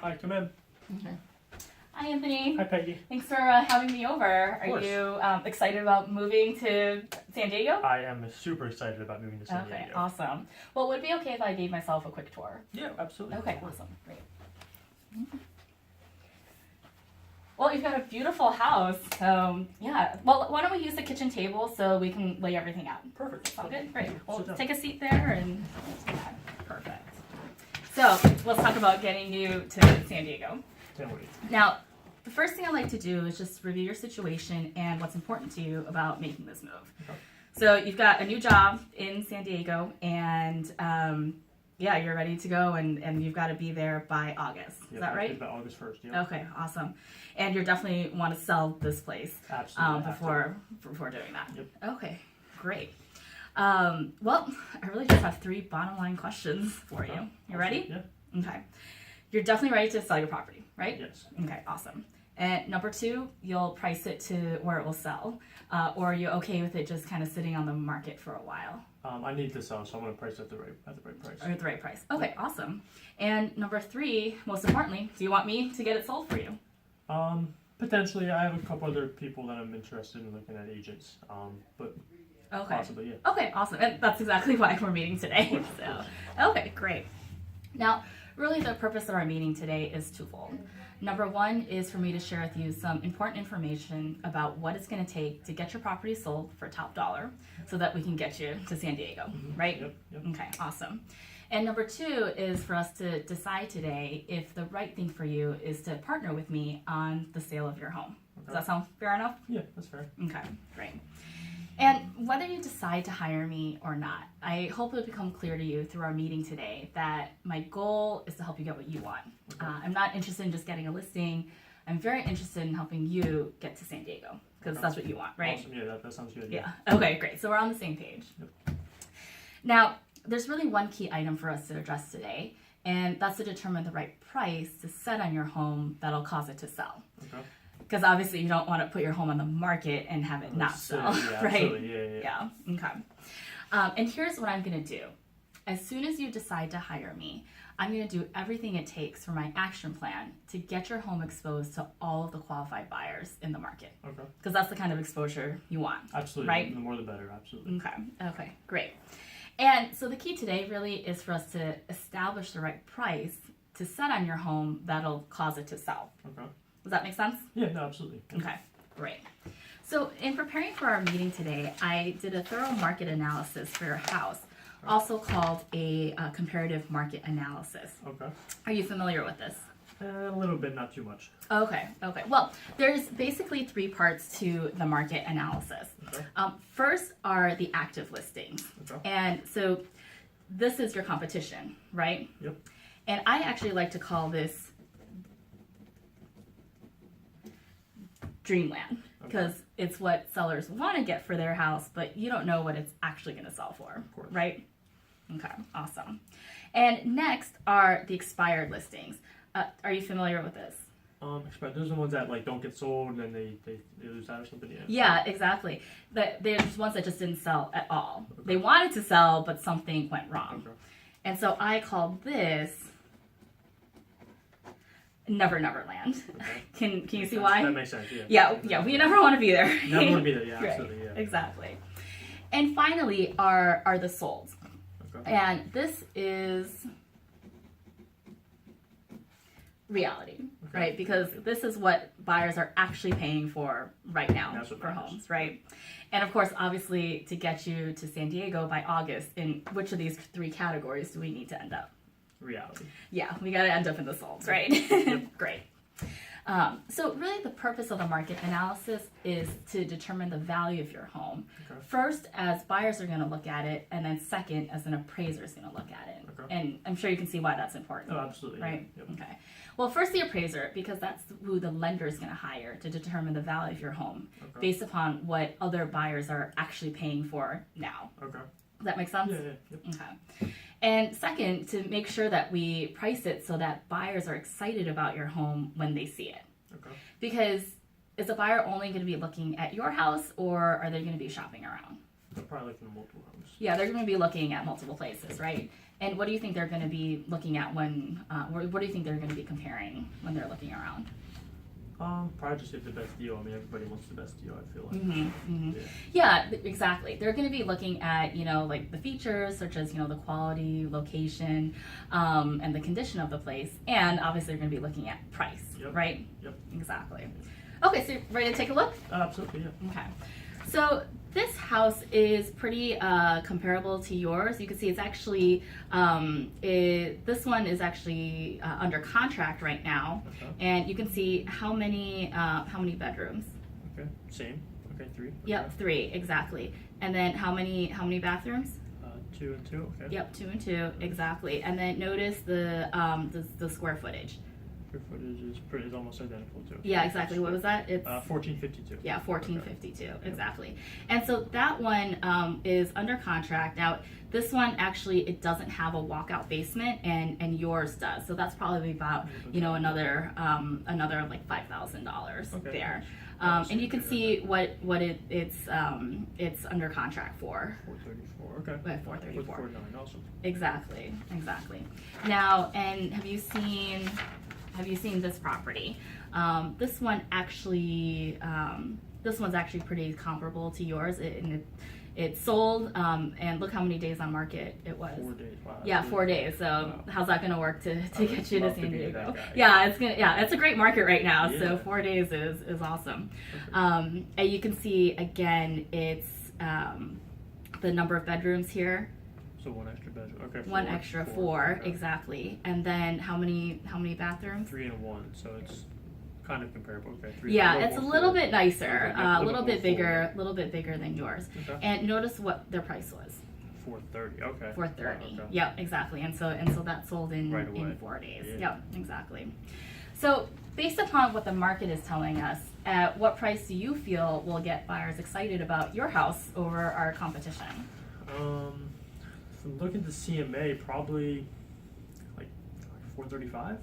Hi, come in. Okay. Hi, Anthony. Hi, Peggy. Thanks for having me over. Are course. you excited about moving to San Diego? I am super excited about moving to San Diego. Okay, awesome. Well, would it be okay if I gave myself a quick tour? Yeah, absolutely. Okay, awesome. Great. Well, you've got a beautiful house. Yeah. Well, why don't we use the kitchen table so we can lay everything out? Perfect. Sound good? Great. Well, Sit down. take a seat there and okay, perfect. So let's talk about getting you to San Diego. Can't wait. Now, the first thing I like to do is just review your situation and what's important to you about making this move. Okay. So you've got a new job in San Diego, and yeah, you're ready to go, and you've got to be there by August. Is that right? By August 1st, yeah. Okay, awesome. And you definitely want to sell this place Absolutely. before doing that. Yep. Okay, great. Well, I really just have 3 bottom line questions for you. You ready? Yeah. Okay. You're definitely ready to sell your property, right? Yes. Okay, awesome. And number 2, you'll price it to where it will sell, or are you okay with it just kind of sitting on the market for a while? I need to sell, so I'm going to price it at the right price. Or at the right price. Okay, awesome. And number 3, most importantly, do you want me to get it sold for you? Potentially. I have a couple other people that I'm interested in looking at agents. But Okay. possibly, yeah. Okay, awesome. And that's exactly why we're meeting today. So, okay, great. Now, really the purpose of our meeting today is twofold. Number 1 is for me to share with you some important information about what it's going to take to get your property sold for top dollar so that we can get you to San Diego, right? Yep. Okay, awesome. And number 2 is for us to decide today if the right thing for you is to partner with me on the sale of your home. Does that sound fair enough? Yeah, that's fair. Okay, great. And whether you decide to hire me or not, I hope it'll become clear to you through our meeting today that my goal is to help you get what you want. Okay. I'm not interested in just getting a listing. I'm very interested in helping you get to San Diego because that's what you want, right? Awesome. Yeah, that sounds good. Yeah. Okay, great. So we're on the same page. Yep. Now, there's really one key item for us to address today, and that's to determine the right price to set on your home that'll cause it to sell. Okay. Because obviously you don't want to put your home on the market and have it not sell, Yeah, right? absolutely. Yeah. Okay. And here's what I'm going to do. As soon as you decide to hire me, I'm going to do everything it takes for my action plan to get your home exposed to all of the qualified buyers in the market. Okay. Because that's the kind of exposure you want. Absolutely. Right? The more the better. Absolutely. Okay, great. And so the key today really is for us to establish the right price to set on your home that'll cause it to sell. Okay. Does that make sense? Yeah, no, absolutely. Okay, great. So in preparing for our meeting today, I did a thorough market analysis for your house, also called a comparative market analysis. Okay. Are you familiar with this? A little bit, not too much. Okay. Well, there's basically 3 parts to the market analysis. Okay. First are the active listings. Okay. And so this is your competition, right? Yep. And I actually like to call this dreamland because it's what sellers want to get for their house, but you don't know what it's actually going to sell for, Of course. right? Okay, awesome. And next are the expired listings. Are you familiar with this? Those are the ones that like don't get sold and then they lose out or something. Yeah. Yeah, exactly. There's ones that just didn't sell at all. Okay. They wanted to sell, but something went wrong. Okay. And so I called this Never Land. Okay. Can you see why? That makes sense. Yeah. Yeah. We never want to be there. Never want to be there. Yeah. Right, Absolutely. Yeah. exactly. And finally are the solds. Okay. And this is reality, Okay. right? Because this is what buyers are actually paying for right now That's what for matters. homes, right? And of course, obviously, to get you to San Diego by August, in which of these 3 categories do we need to end up? Reality. Yeah, we got to end up in the solds, right? Great. So really the purpose of the market analysis is to determine the value of your home. Okay. First, as buyers are going to look at it, and then second, as an appraiser is going to look at it. Okay. And I'm sure you can see why that's important. Oh, absolutely. Right? Yep. Okay. Well, first the appraiser, because that's who the lender is going to hire to determine the value of your home Okay. based upon what other buyers are actually paying for now. Okay. Does that make sense? Yeah. Yep. Okay. And second, to make sure that we price it so that buyers are excited about your home when they see it. Okay. Because is a buyer only going to be looking at your house, or are they going to be shopping around? They're probably looking at multiple homes. Yeah, they're going to be looking at multiple places, right? And what do you think they're going to be looking at when? What do you think they're going to be comparing when they're looking around? Probably just get the best deal. I mean, everybody wants the best deal, I feel like. Yeah, exactly. They're going to be looking at, like the features such as, the quality, location, and the condition of the place. And obviously they're going to be looking at price, right? Yep. Exactly. Okay, so ready to take a look? Absolutely, yeah. Okay. So this house is pretty comparable to yours. You can see it's actually, this one is actually under contract right now. Okay. And you can see how many bedrooms. Okay, same. Okay, 3. Yep, Okay. 3, exactly. And then how many bathrooms? 2 and 2, okay. Yep, 2 and 2, exactly. And then notice the square footage. Square footage is almost identical to it. Yeah, exactly. What was that? It's 1452. Yeah, 1452, exactly. And so that one is under contract. Now, this one actually, it doesn't have a walkout basement, and yours does. So that's probably about, another like $5,000 there. And you can see what it's under contract for. 434. Okay. 434. 449. Awesome. Exactly. Now, and have you seen this property? This one's actually pretty comparable to yours. It sold, and look how many days on market it was. 4 days. Wow. Yeah, 4 days. So wow. How's that going to work to get you to San Diego? Yeah, it's a great market right now. Yeah. So 4 days is awesome. Okay. And you can see again, it's the number of bedrooms here. So 1 extra bedroom. Okay. 1 extra, 4 okay. Exactly. And then how many bathrooms? 3 and 1. So it's kind of comparable. Okay. 3. Yeah, it's a little bit nicer, Okay, a little bit bigger than yours. Okay. And notice what their price was. 430. Okay. 430. Wow, okay. Yep, exactly. And so that sold in Right away. in 4 days. Yeah. Yep, exactly. So based upon what the market is telling us, at what price do you feel will get buyers excited about your house over our competition? From looking to CMA, probably like 435.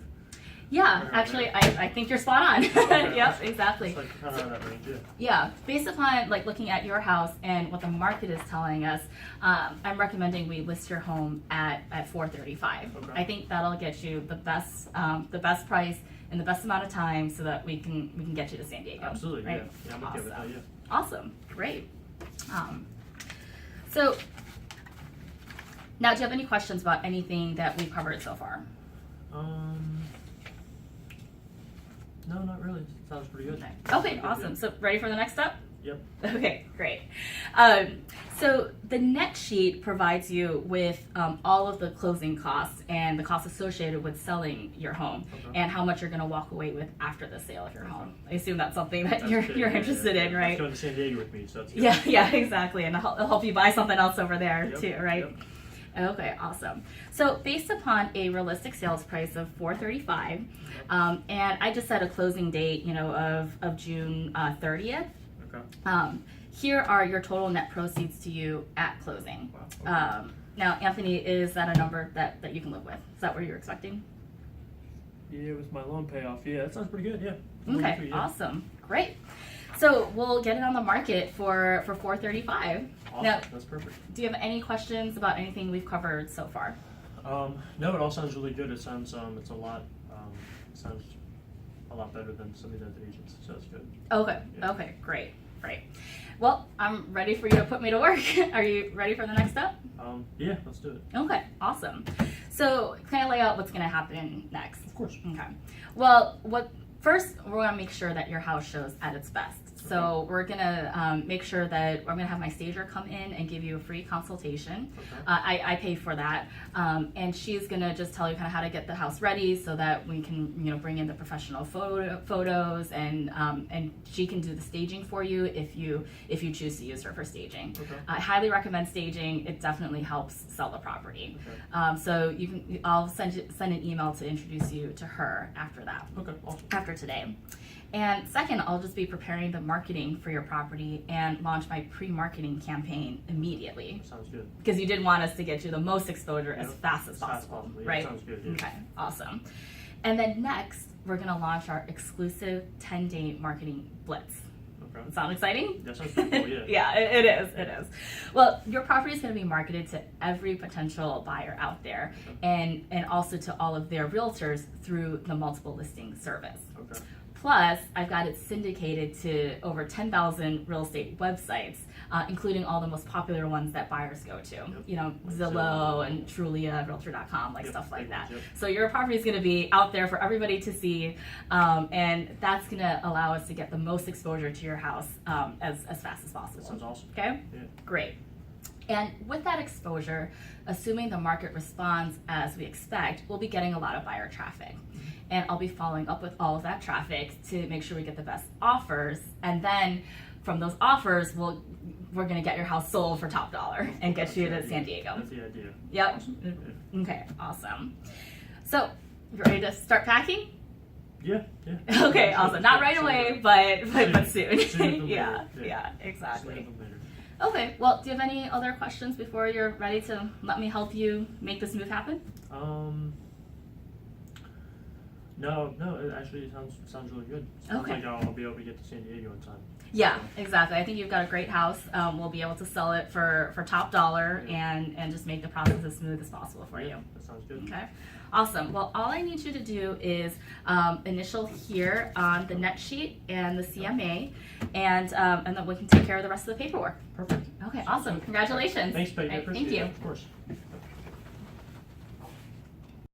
Yeah, actually, I think you're spot on. Okay. Yep, exactly. It's like kind of that range, yeah. Yeah, based upon like looking at your house and what the market is telling us, I'm recommending we list your home at 435. Okay. I think that'll get you the best price in the best amount of time, so that we can get you to San Diego. Absolutely, right? yeah. I'm okay with that, yeah. Awesome, great. So now, do you have any questions about anything that we've covered so far? No, not really. Sounds pretty good. Okay, awesome. So ready for the next step? Yep. Okay, great. So the next sheet provides you with all of the closing costs and the costs associated with selling your home, Okay. and how much you're going to walk away with after the sale of your home. I assume that's something that That's you're good, interested in, That's right? going to San Diego with me, so that's good. Yeah, exactly, and it'll help you buy something else over there Yep, too, right? yep. Okay, awesome. So based upon a realistic sales price of $435, and I just set a closing date, of June 30th. Okay. Here are your total net proceeds to you at closing. Wow. Okay. Now, Anthony, is that a number that you can live with? Is that what you're expecting? Yeah, with my loan payoff. Yeah, that sounds pretty good. Yeah. Okay, Yeah. awesome, great. So we'll get it on the market for $435. Awesome. Now, That's perfect. do you have any questions about anything we've covered so far? No, it all sounds really good. It sounds it's a lot. Sounds a lot better than some of the other agents. So that's good. Okay. Yeah. Okay. Great. Well, I'm ready for you to put me to work. Are you ready for the next step? Yeah, let's do it. Okay. Awesome. So, can I lay out what's going to happen next? Of course. Okay. Well, first we're going to make sure that your house shows at its best. So we're going to make sure that I'm going to have my stager come in and give you a free consultation. Okay. I pay for that. And she's going to just tell you kind of how to get the house ready so that we can, bring in the professional photos, and she can do the staging for you if you choose to use her for staging. Okay. I highly recommend staging. It definitely helps sell the property. Okay. So I'll send an email to introduce you to her after that. Okay. Awesome. After today. And second, I'll just be preparing the marketing for your property and launch my pre-marketing campaign immediately. Sounds good. Because you did want us to get you the most exposure as fast as As fast as possible, possible. Yeah, right? sounds good, yeah. Okay, awesome. And then next, we're going to launch our exclusive 10-day marketing blitz. Okay. Sound exciting? That sounds pretty cool, yeah. Yeah, it is. It is. Well, your property is going to be marketed to every potential buyer out there, and also to all of their realtors through the multiple listing service. Okay. Plus, I've got it syndicated to over 10,000 real estate websites, including all the most popular ones that buyers go to. Yep. You know, Like Zillow and Trulia, Realtor.com, like Yep, stuff like big that. ones, yep. So your property is going to be out there for everybody to see, and that's going to allow us to get the most exposure to your house as fast as possible. That sounds awesome. Okay? Yeah. Great. And with that exposure, assuming the market responds as we expect, we'll be getting a lot of buyer traffic. And I'll be following up with all of that traffic to make sure we get the best offers. And then from those offers, we're going to get your house sold for top dollar and get you to San Diego. That's the idea. Yep. Awesome. Okay, awesome. So, you ready to start packing? Yeah. Okay, awesome. Not right away, but soon. Sooner than Yeah, later. yeah, Sooner exactly. than later. Okay, well, do you have any other questions before you're ready to let me help you make this move happen? No, it actually sounds really good. Sounds Okay. like I'll be able to get to San Diego in time. Yeah, exactly. I think you've got a great house. We'll be able to sell it for top dollar Yeah. and just make the process as smooth as possible for you. That sounds good. Okay, awesome. Well, all I need you to do is initial here on the net sheet and the CMA, and then we can take care of the rest of the paperwork. Perfect. Okay, awesome. Congratulations. Thanks, Peggy. I All right, appreciate thank you. it. Of course.